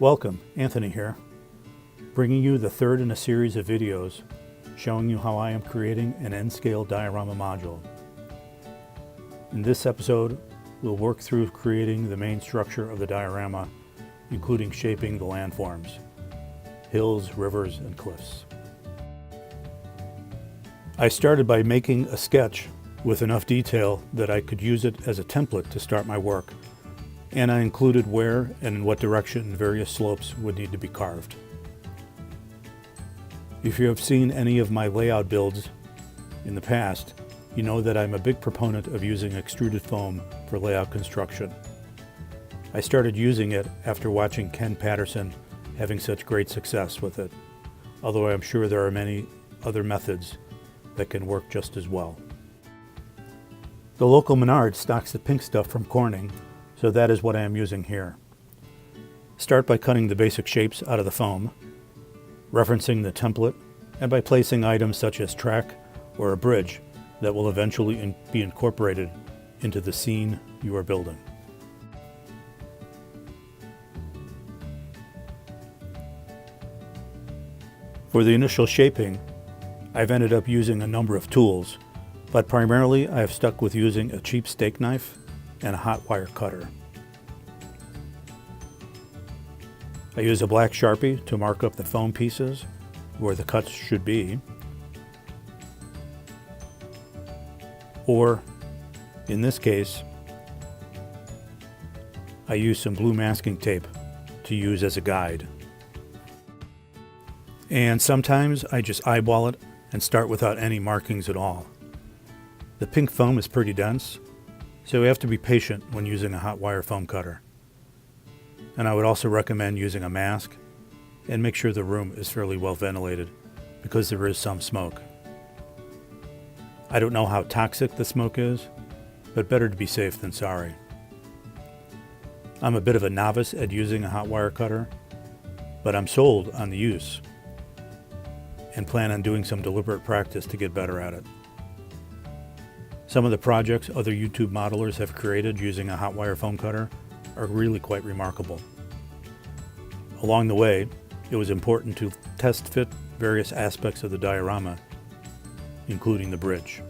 Welcome, Anthony here, bringing you the third in a series of videos showing you how I am creating an N-scale diorama module. In this episode, we'll work through creating the main structure of the diorama, including shaping the landforms, hills, rivers, and cliffs. I started by making a sketch with enough detail that I could use it as a template to start my work, and I included where and in what direction various slopes would need to be carved. If you have seen any of my layout builds in the past, you know that I'm a big proponent of using extruded foam for layout construction. I started using it after watching Ken Patterson having such great success with it, although I'm sure there are many other methods that can work just as well. The local Menards stocks the pink stuff from Corning, so that is what I am using here. Start by cutting the basic shapes out of the foam, referencing the template, and by placing items such as track or a bridge that will eventually be incorporated into the scene you are building. For the initial shaping, I've ended up using a number of tools, but primarily I have stuck with using a cheap steak knife and a hot wire cutter. I use a black Sharpie to mark up the foam pieces where the cuts should be, or in this case, I use some blue masking tape to use as a guide. And sometimes I just eyeball it and start without any markings at all. The pink foam is pretty dense, so you have to be patient when using a hot wire foam cutter. And I would also recommend using a mask and make sure the room is fairly well ventilated because there is some smoke. I don't know how toxic the smoke is, but better to be safe than sorry. I'm a bit of a novice at using a hot wire cutter, but I'm sold on the use and plan on doing some deliberate practice to get better at it. Some of the projects other YouTube modelers have created using a hot wire foam cutter are really quite remarkable. Along the way, it was important to test fit various aspects of the diorama, including the bridge.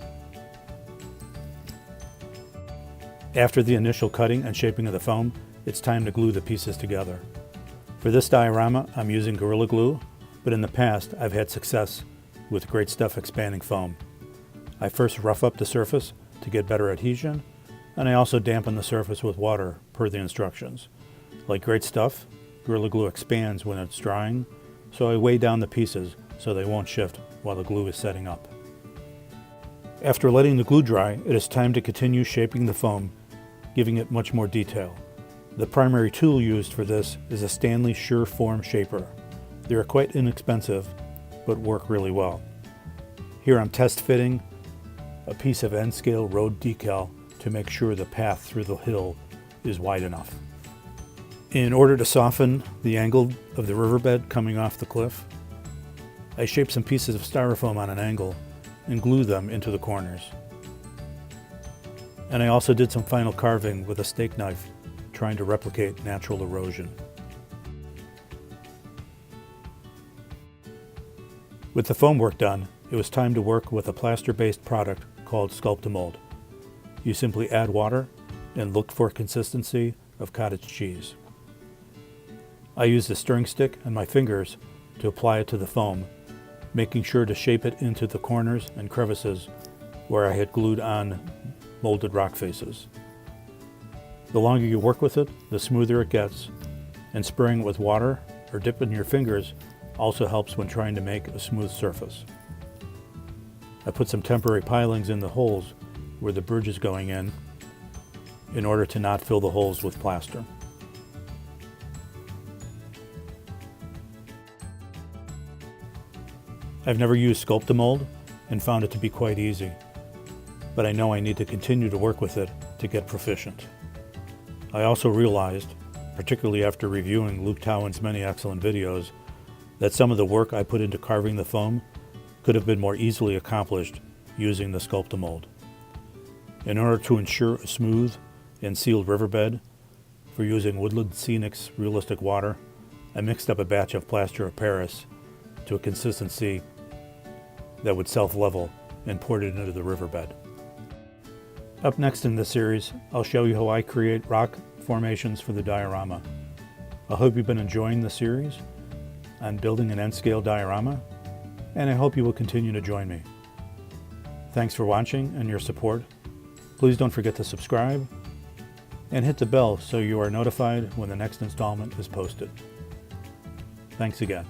After the initial cutting and shaping of the foam, it's time to glue the pieces together. For this diorama, I'm using Gorilla Glue, but in the past I've had success with Great Stuff expanding foam. I first rough up the surface to get better adhesion, and I also dampen the surface with water per the instructions. Like Great Stuff, Gorilla Glue expands when it's drying, so I weigh down the pieces so they won't shift while the glue is setting up. After letting the glue dry, it is time to continue shaping the foam, giving it much more detail. The primary tool used for this is a Stanley Sureform Shaper. They are quite inexpensive, but work really well. Here I'm test fitting a piece of N-scale road decal to make sure the path through the hill is wide enough. In order to soften the angle of the riverbed coming off the cliff, I shaped some pieces of styrofoam on an angle and glued them into the corners. And I also did some final carving with a steak knife, trying to replicate natural erosion. With the foam work done, it was time to work with a plaster-based product called Sculptamold. You simply add water and look for consistency of cottage cheese. I used a stirring stick and my fingers to apply it to the foam, making sure to shape it into the corners and crevices where I had glued on molded rock faces. The longer you work with it, the smoother it gets, and spraying it with water or dipping your fingers also helps when trying to make a smooth surface. I put some temporary pilings in the holes where the bridge is going in order to not fill the holes with plaster. I've never used Sculptamold and found it to be quite easy, but I know I need to continue to work with it to get proficient. I also realized, particularly after reviewing Luke Towan's many excellent videos, that some of the work I put into carving the foam could have been more easily accomplished using the Sculptamold. In order to ensure a smooth and sealed riverbed for using Woodland Scenic's realistic water, I mixed up a batch of plaster of Paris to a consistency that would self-level and poured it into the riverbed. Up next in this series, I'll show you how I create rock formations for the diorama. I hope you've been enjoying the series on building an N-scale diorama, and I hope you will continue to join me. Thanks for watching and your support. Please don't forget to subscribe and hit the bell so you are notified when the next installment is posted. Thanks again.